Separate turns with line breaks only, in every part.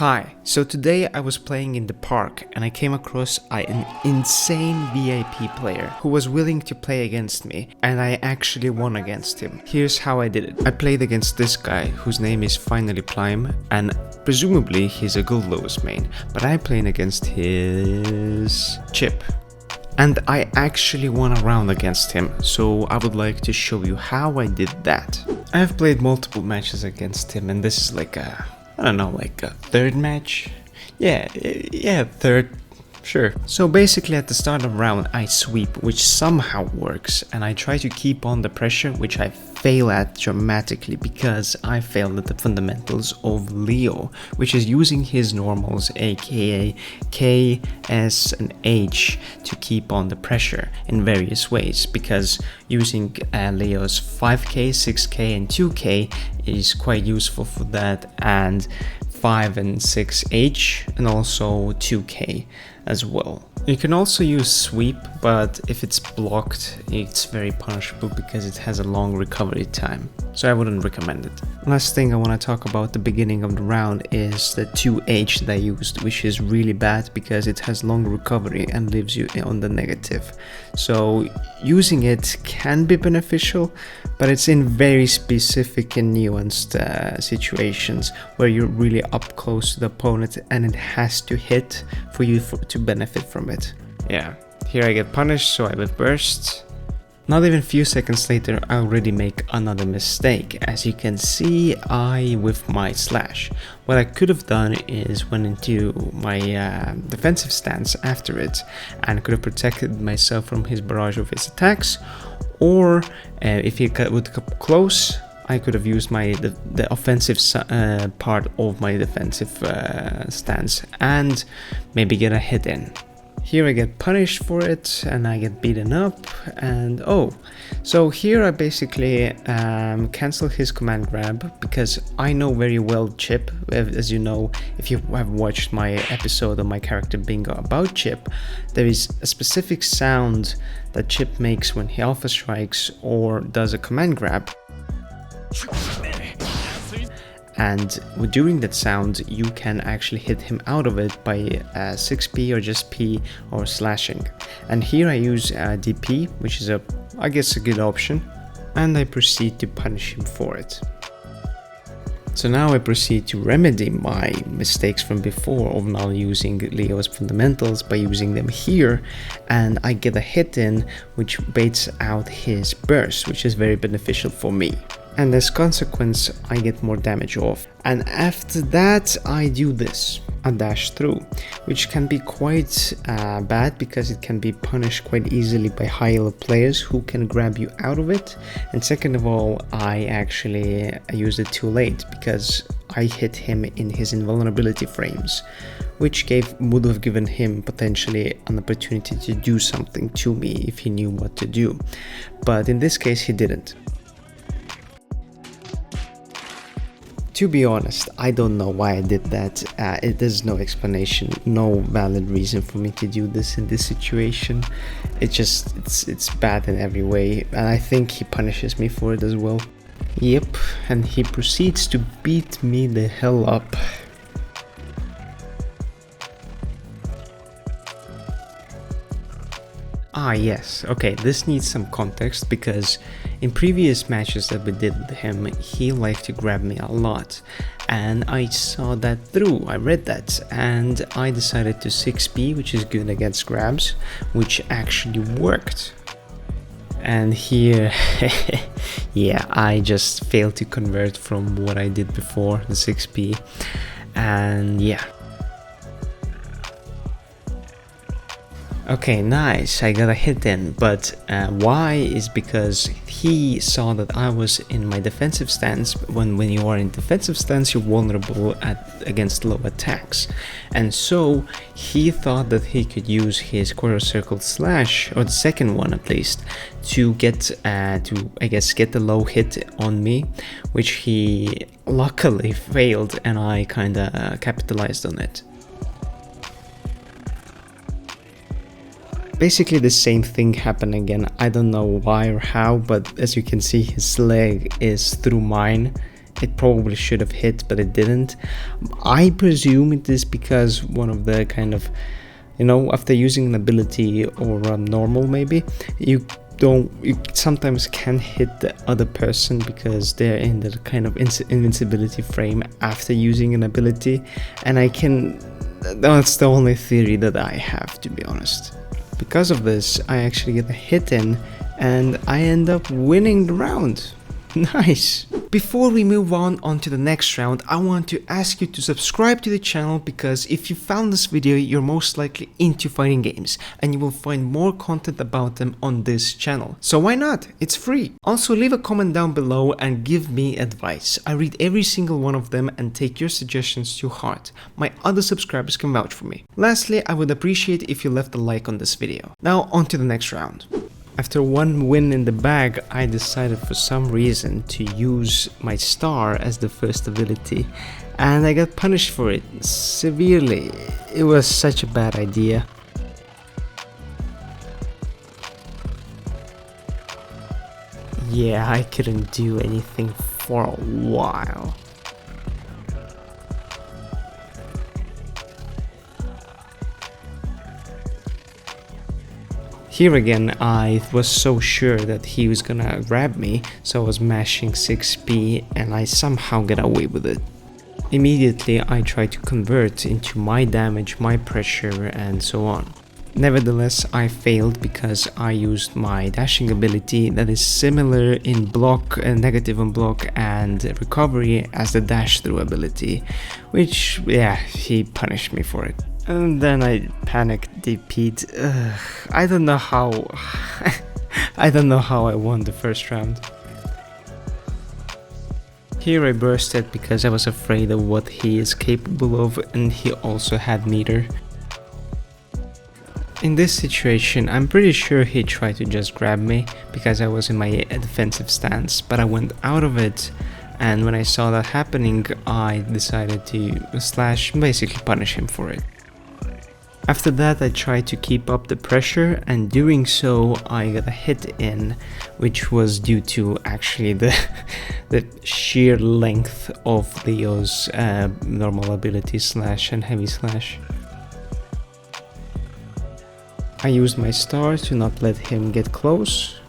Hi, so today I was playing in the park and I came across an insane VIP player who was willing to play against me, and I actually won against him. Here's how I did it. I played against this guy whose name is Finally Plime, and presumably he's a Gold Lowest main, but I played against his Chipp. And I actually won a round against him, so I would like to show you how I did that. I have played multiple matches against him, and this is like a third match? Yeah, third, sure. So basically at the start of round I sweep, which somehow works, and I try to keep on the pressure, which I fail at dramatically because I failed at the fundamentals of Leo, which is using his normals, aka K, S and H, to keep on the pressure in various ways, because using Leo's 5k, 6k and 2k is quite useful for that, and 5 and 6H and also 2k as well. You can also use sweep, but if it's blocked it's very punishable because it has a long recovery time, so I wouldn't recommend it. Last thing I want to talk about the beginning of the round is the 2H that I used, which is really bad because it has long recovery and leaves you on the negative. So using it can be beneficial, but it's in very specific and nuanced situations where you're really up close to the opponent and it has to hit for you to benefit from it. Yeah, here I get punished, so I will burst. Not even a few seconds later I already make another mistake. As you can see, I whiff my slash. What I could have done is went into my defensive stance after it and could have protected myself from his barrage of his attacks, or if he would come close I could have used the offensive part of my defensive stance and maybe get a hit in. Here I get punished for it and I get beaten up, and so here I basically cancel his command grab because I know very well Chipp. As you know, if you have watched my episode of my character bingo about Chipp, there is a specific sound that Chipp makes when he alpha strikes or does a command grab. And during that sound you can actually hit him out of it by 6p or just p or slashing. And here I use DP, which is I guess a good option, and I proceed to punish him for it. So now I proceed to remedy my mistakes from before of not using Leo's fundamentals by using them here, and I get a hit in which baits out his burst, which is very beneficial for me. And as consequence I get more damage off. And after that I do this, a dash through, which can be quite bad because it can be punished quite easily by high elo players who can grab you out of it. And second of all, I actually used it too late because I hit him in his invulnerability frames, which would have given him potentially an opportunity to do something to me if he knew what to do. But in this case he didn't. To be honest, I don't know why I did that. There's no explanation, no valid reason for me to do this in this situation. It's bad in every way, and I think he punishes me for it as well. Yep, and he proceeds to beat me the hell up. Ah yes, okay, this needs some context because in previous matches that we did with him, he liked to grab me a lot, and I saw that through, I read that, and I decided to 6p, which is good against grabs, which actually worked. And here, yeah, I just failed to convert from what I did before, the 6p, and yeah. Okay, nice, I got a hit in, but why is because he saw that I was in my defensive stance. When you are in defensive stance, you're vulnerable against low attacks, and so he thought that he could use his quarter circle slash, or the second one at least, to get the low hit on me, which he luckily failed, and I kinda capitalized on it. Basically the same thing happened again. I don't know why or how, but as you can see his leg is through mine It probably should have hit, but it didn't. I presume it is because one of the kind of, after using an ability or a normal, maybe you sometimes can hit the other person because they're in the kind of invincibility frame after using an ability, and that's the only theory that I have, to be honest. Because of this, I actually get a hit in and I end up winning the round. Nice! Before we move on to the next round, I want to ask you to subscribe to the channel, because if you found this video, you're most likely into fighting games and you will find more content about them on this channel. So why not? It's free. Also, leave a comment down below and give me advice. I read every single one of them and take your suggestions to heart. My other subscribers can vouch for me. Lastly, I would appreciate if you left a like on this video. Now on to the next round. After one win in the bag, I decided for some reason to use my star as the first ability, and I got punished for it severely. It was such a bad idea. Yeah, I couldn't do anything for a while. Here again, I was so sure that he was gonna grab me, so I was mashing 6p and I somehow get away with it. Immediately I tried to convert into my damage, my pressure, and so on. Nevertheless, I failed because I used my dashing ability that is similar in block, negative on block and recovery as the dash through ability, which, yeah, he punished me for it. And then I panicked DP'd. I don't know how I won the first round. Here I bursted because I was afraid of what he is capable of, and he also had meter. In this situation, I'm pretty sure he tried to just grab me because I was in my defensive stance, but I went out of it, and when I saw that happening, I decided to slash, basically punish him for it. After that, I tried to keep up the pressure, and doing so I got a hit in, which was due to actually the sheer length of Leo's normal ability slash and heavy slash. I used my star to not let him get close.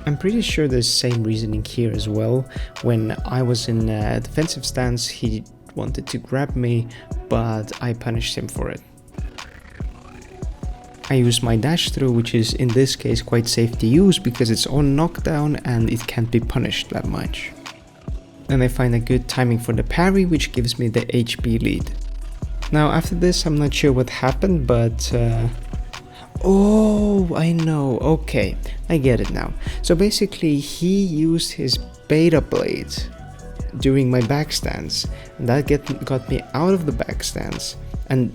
I'm pretty sure there's the same reasoning here as well. When I was in a defensive stance, he wanted to grab me, but I punished him for it. I use my dash through, which is in this case quite safe to use because it's on knockdown and it can't be punished that much. Then I find a good timing for the parry, which gives me the HP lead. Now after this, I'm not sure what happened, but oh, I know, okay, I get it now. So basically he used his beta blade during my back stance, and that got me out of the back stance, and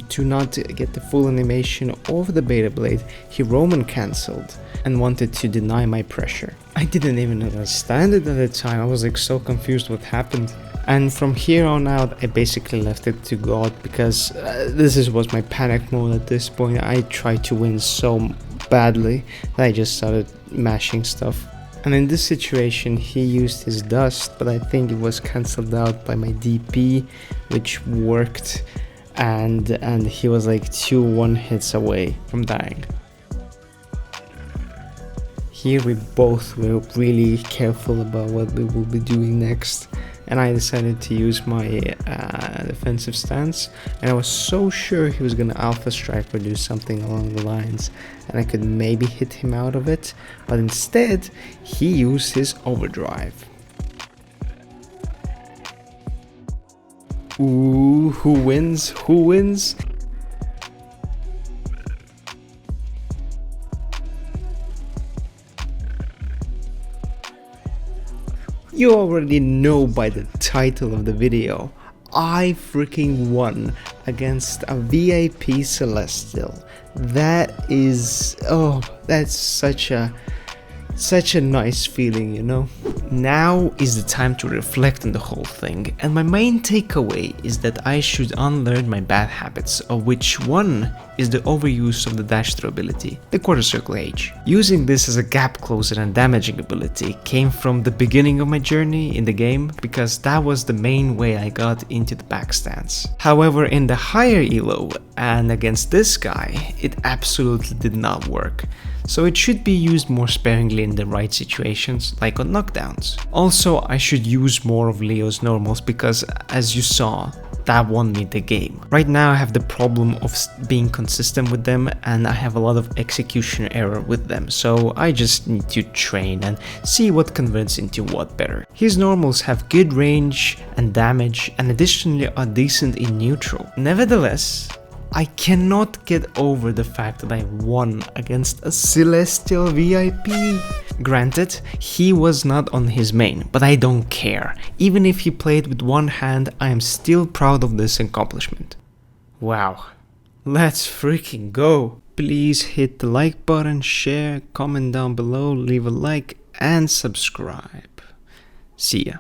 to not get the full animation of the beta blade, he Roman cancelled and wanted to deny my pressure. I didn't even understand it at the time. I was like so confused what happened. And from here on out, I basically left it to God, because this was my panic mode at this point. I tried to win so badly that I just started mashing stuff. And in this situation, he used his dust, but I think it was cancelled out by my DP, which worked. And he was like 2 one-hits away from dying. Here we both were really careful about what we will be doing next, and I decided to use my defensive stance, and I was so sure he was gonna alpha strike or do something along the lines and I could maybe hit him out of it, but instead he used his overdrive. Ooh, who wins? Who wins? You already know by the title of the video. I freaking won against a VIP Celestial. That is, oh, that's such a Such a nice feeling, you know? Now is the time to reflect on the whole thing, and my main takeaway is that I should unlearn my bad habits, of which one is the overuse of the dash throw ability, the quarter circle H. Using this as a gap closer and damaging ability came from the beginning of my journey in the game, because that was the main way I got into the back stance. However, in the higher elo and against this guy, it absolutely did not work. So it should be used more sparingly in the right situations, like on knockdowns. Also, I should use more of Leo's normals because, as you saw, that won me the game. Right now I have the problem of being consistent with them, and I have a lot of execution error with them, so I just need to train and see what converts into what better. His normals have good range and damage, and additionally are decent in neutral. Nevertheless, I cannot get over the fact that I won against a Celestial VIP. Granted, he was not on his main, but I don't care. Even if he played with one hand, I am still proud of this accomplishment. Wow, let's freaking go. Please hit the like button, share, comment down below, leave a like and subscribe. See ya.